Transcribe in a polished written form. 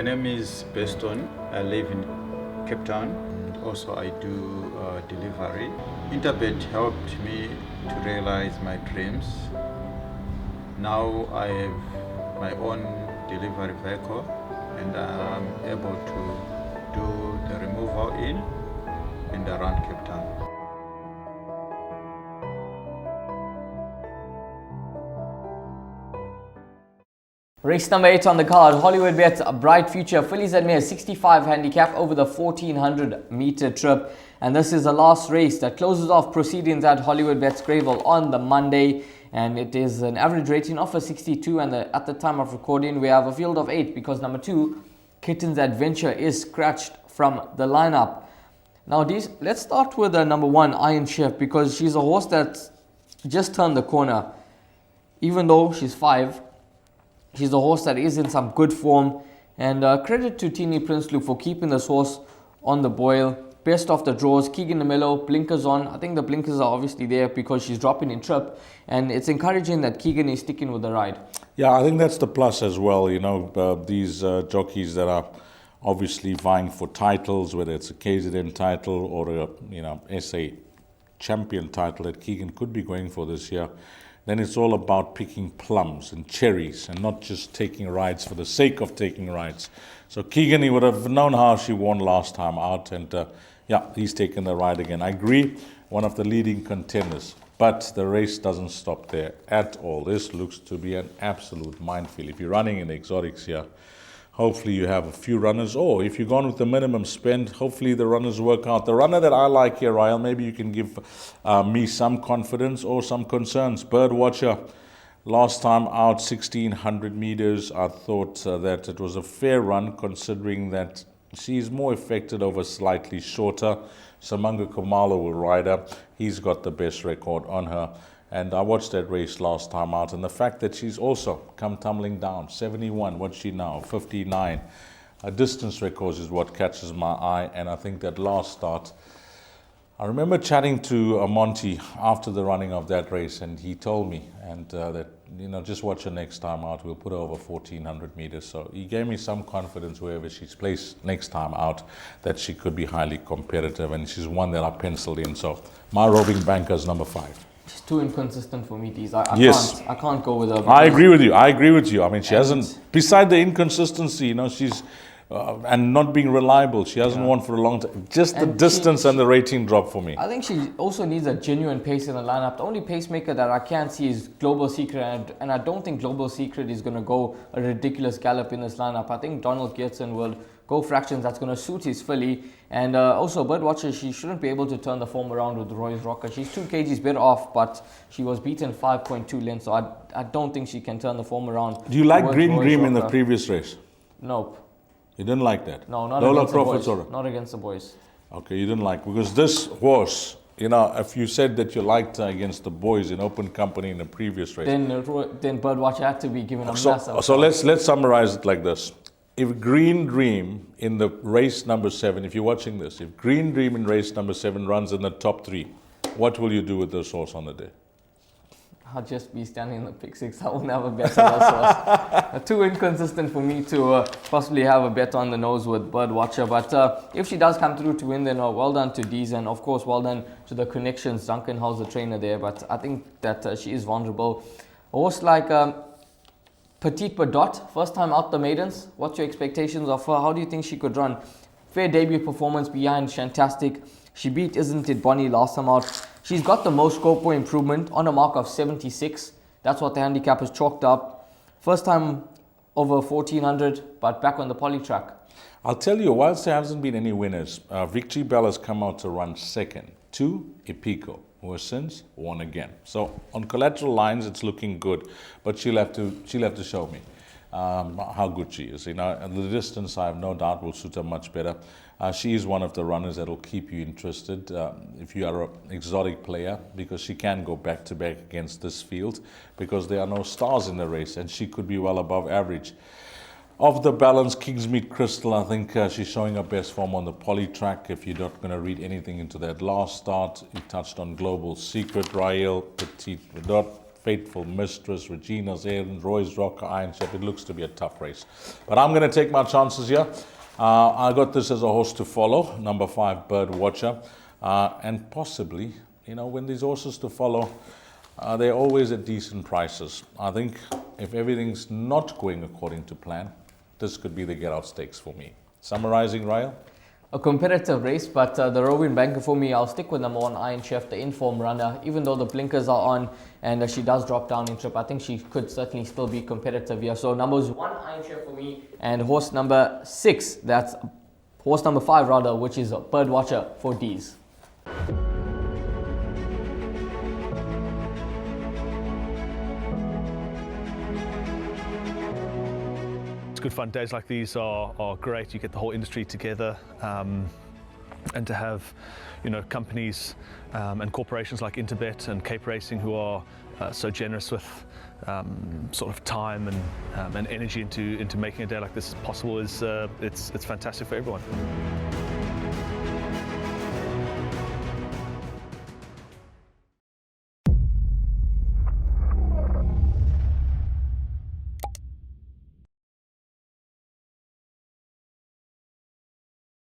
My name is Beston. I live in Cape Town. Also, I do delivery. Interbet helped me to realize my dreams. Now I have my own delivery vehicle and I'm able to do the removal in and around Cape Town. Race number 8 on the card, Hollywoodbets a bright future. Fillies and Mares 65 handicap over the 1400 meter trip. And this is the last race that closes off proceedings at Hollywoodbets Greyville on the Monday. And it is an average rating of a 62. And at the time of recording, we have a field of 8 because number 2, Kitten's Adventure, is scratched from the lineup. Now, let's start with number 1, Iron Chef, because she's a horse that's just turned the corner. Even though she's 5, she's a horse that is in some good form, and credit to Tini Prinsloo for keeping this horse on the boil. Best of the draws, Keegan DeMello, blinkers on. I think the blinkers are obviously there because she's dropping in trip, and it's encouraging that Keegan is sticking with the ride. Yeah, I think that's the plus as well. These jockeys that are obviously vying for titles, whether it's a KZN title or a SA champion title that Keegan could be going for this year. Then it's all about picking plums and cherries and not just taking rides for the sake of taking rides. So Keegan, he would have known how she won last time out, and he's taken the ride again. I agree, one of the leading contenders, but the race doesn't stop there at all. This looks to be an absolute minefield. If you're running in exotics here, hopefully you have a few runners, or if you've gone with the minimum spend, hopefully the runners work out. The runner that I like here, Ryle, maybe you can give me some confidence or some concerns. Birdwatcher, last time out 1600 meters, I thought that it was a fair run considering that she's more affected over slightly shorter. Samanga Kumalo will ride her. He's got the best record on her. And I watched that race last time out, and the fact that she's also come tumbling down, 71, what's she now, 59. Her distance records is what catches my eye, and I think that last start, I remember chatting to Monty after the running of that race, and he told me, that just watch her next time out, we'll put her over 1400 meters. So he gave me some confidence wherever she's placed next time out that she could be highly competitive, and she's one that I penciled in. So my roving banker is number 5. She's too inconsistent for me, Deez. I can't go with her. I agree with you. I mean, she hasn't, beside the inconsistency, she's, and not being reliable, she hasn't won for a long time. Just the distance and the rating drop for me. I think she also needs a genuine pace in the lineup. The only pacemaker that I can see is Global Secret, and I don't think Global Secret is going to go a ridiculous gallop in this lineup. I think Donald Gertson will go fractions. That's going to suit his filly. And also Birdwatcher, she shouldn't be able to turn the form around with Roy's Rocker. She's 2 kgs better off, but she was beaten 5.2 lengths, so I don't think she can turn the form around. Do you like Green Dream in the previous race? Nope. You didn't like that? No, not Lola against Crawford's the boys. Not against the boys. Okay, you didn't like, because this horse, if you said that you liked her against the boys in open company in the previous race, then Birdwatcher had to be given a massive. So let's summarize it like this. If Green Dream in the race number 7, if you're watching this, if Green Dream in race number 7 runs in the top 3, what will you do with this horse on the day? I'll just be standing in the pick 6. I won't have a bet on this horse. Too inconsistent for me to possibly have a bet on the nose with Birdwatcher. But if she does come through to win, then well done to Deez, and of course well done to the connections. Duncan Hall's the trainer there, but I think that she is vulnerable. A horse like Petite Badot, first time out the maidens. What's your expectations of her? How do you think she could run? Fair debut performance behind Shantastic. She beat Isn't It Bonnie last time out. She's got the most scope for improvement on a mark of 76. That's what the handicap is chalked up. First time over 1400, but back on the poly track. I'll tell you, whilst there hasn't been any winners, Victory Bell has come out to run second to Epico, who has since won again. So on collateral lines, it's looking good, but she'll have to show me how good she is. And the distance, I have no doubt, will suit her much better. She is one of the runners that will keep you interested if you are an exotic player, because she can go back to back against this field because there are no stars in the race, and she could be well above average. Of the balance, Kingsmead Crystal, I think she's showing her best form on the poly track. If you're not going to read anything into that last start, you touched on Global Secret, Rael, Petite Badot, Faithful Mistress, Regina's End, Roy's Rocker, Iron Chef. It looks to be a tough race. But I'm going to take my chances here. I got this as a horse to follow, number 5, Bird Watcher. And possibly, you know, when these horses to follow, they're always at decent prices. I think if everything's not going according to plan, this could be the get-out stakes for me. Summarizing, Ryle? A competitive race, but the Robin banker for me, I'll stick with number 1, Iron Chef, the inform runner. Even though the blinkers are on and she does drop down in trip, I think she could certainly still be competitive here. So numbers 1, Iron Chef for me, and horse number 6, that's horse number 5 rather, which is Bird Watcher for D's. Good fun. Days like these are great. You get the whole industry together, and to have, you know, companies and corporations like Interbet and Cape Racing who are so generous with sort of time and energy into making a day like this possible is it's fantastic for everyone.